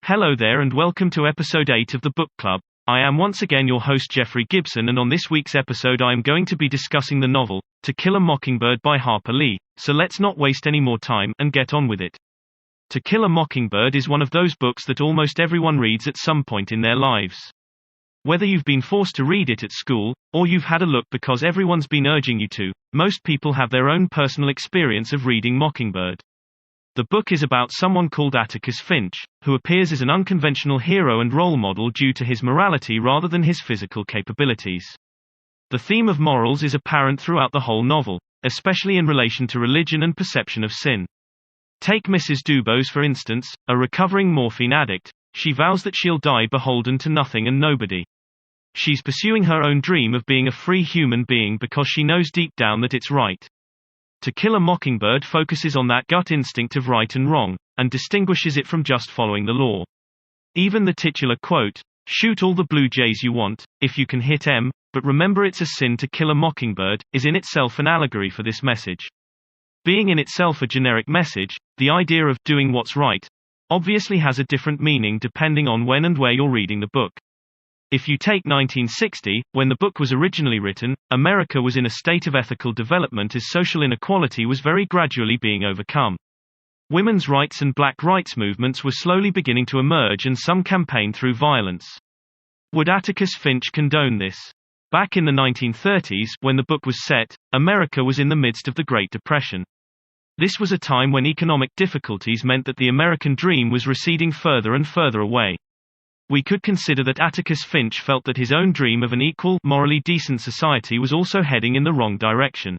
Hello there and welcome to episode 8 of the Book Club. I am once again your host Geoffrey Gibson, and on this week's episode I am going to be discussing the novel, To Kill a Mockingbird by Harper Lee. So let's not waste any more time and get on with it. To Kill a Mockingbird is one of those books that almost everyone reads at some point in their lives. Whether you've been forced to read it at school, or you've had a look because everyone's been urging you to, most people have their own personal experience of reading Mockingbird. The book is about someone called Atticus Finch, who appears as an unconventional hero and role model due to his morality rather than his physical capabilities. The theme of morals is apparent throughout the whole novel, especially in relation to religion and perception of sin. Take Mrs. Dubose for instance, a recovering morphine addict. She vows that she'll die beholden to nothing and nobody. She's pursuing her own dream of being a free human being because she knows deep down that it's right. To Kill a Mockingbird focuses on that gut instinct of right and wrong, and distinguishes it from just following the law. Even the titular quote, "Shoot all the blue jays you want, if you can hit 'em, but remember it's a sin to kill a mockingbird," is in itself an allegory for this message. Being in itself a generic message, the idea of doing what's right obviously has a different meaning depending on when and where you're reading the book. If you take 1960, when the book was originally written, America was in a state of ethical development as social inequality was very gradually being overcome. Women's rights and black rights movements were slowly beginning to emerge, and some campaigned through violence. Would Atticus Finch condone this? Back in the 1930s, when the book was set, America was in the midst of the Great Depression. This was a time when economic difficulties meant that the American dream was receding further and further away. We could consider that Atticus Finch felt that his own dream of an equal, morally decent society was also heading in the wrong direction.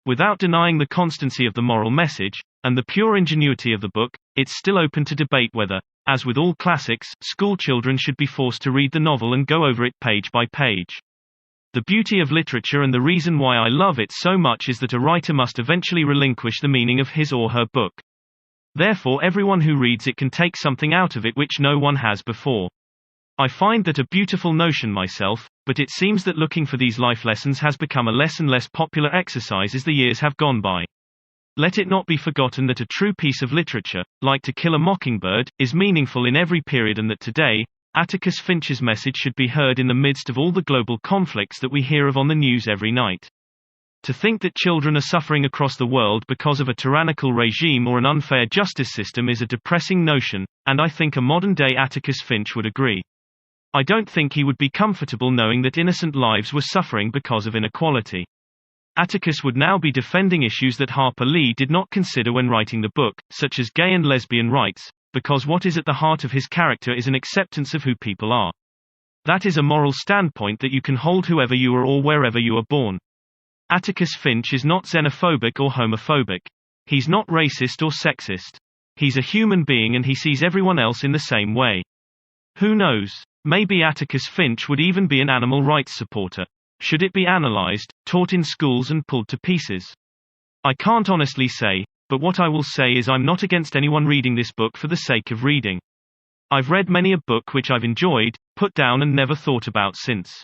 Without denying the constancy of the moral message, and the pure ingenuity of the book, it's still open to debate whether, as with all classics, school children should be forced to read the novel and go over it page by page. The beauty of literature and the reason why I love it so much is that a writer must eventually relinquish the meaning of his or her book. Therefore everyone who reads it can take something out of it which no one has before. I find that a beautiful notion myself, but it seems that looking for these life lessons has become a less and less popular exercise as the years have gone by. Let it not be forgotten that a true piece of literature, like To Kill a Mockingbird, is meaningful in every period, and that today, Atticus Finch's message should be heard in the midst of all the global conflicts that we hear of on the news every night. To think that children are suffering across the world because of a tyrannical regime or an unfair justice system is a depressing notion, and I think a modern-day Atticus Finch would agree. I don't think he would be comfortable knowing that innocent lives were suffering because of inequality. Atticus would now be defending issues that Harper Lee did not consider when writing the book, such as gay and lesbian rights, because what is at the heart of his character is an acceptance of who people are. That is a moral standpoint that you can hold whoever you are or wherever you are born. Atticus Finch is not xenophobic or homophobic. He's not racist or sexist. He's a human being and he sees everyone else in the same way. Who knows? Maybe Atticus Finch would even be an animal rights supporter. Should it be analyzed, taught in schools and pulled to pieces? I can't honestly say, but what I will say is I'm not against anyone reading this book for the sake of reading. I've read many a book which I've enjoyed, put down and never thought about since.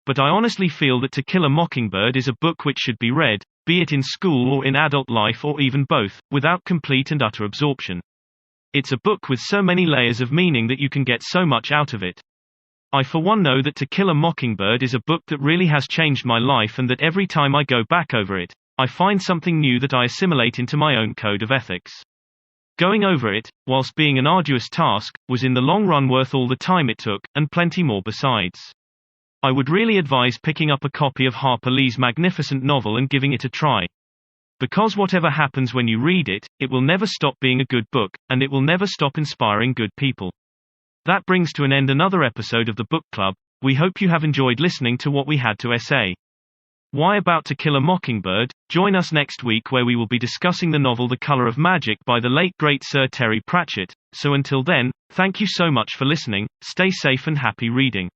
But I honestly feel that To Kill a Mockingbird is a book which should be read, be it in school or in adult life or even both, without complete and utter absorption. It's a book with so many layers of meaning that you can get so much out of it. I for one know that To Kill a Mockingbird is a book that really has changed my life, and that every time I go back over it, I find something new that I assimilate into my own code of ethics. Going over it, whilst being an arduous task, was in the long run worth all the time it took, and plenty more besides. I would really advise picking up a copy of Harper Lee's magnificent novel and giving it a try. Because whatever happens when you read it, it will never stop being a good book, and it will never stop inspiring good people. That brings to an end another episode of the Book Club. We hope you have enjoyed listening to what we had to say. Why about To Kill a Mockingbird? Join us next week where we will be discussing the novel The Color of Magic by the late great Sir Terry Pratchett. So until then, thank you so much for listening, stay safe and happy reading.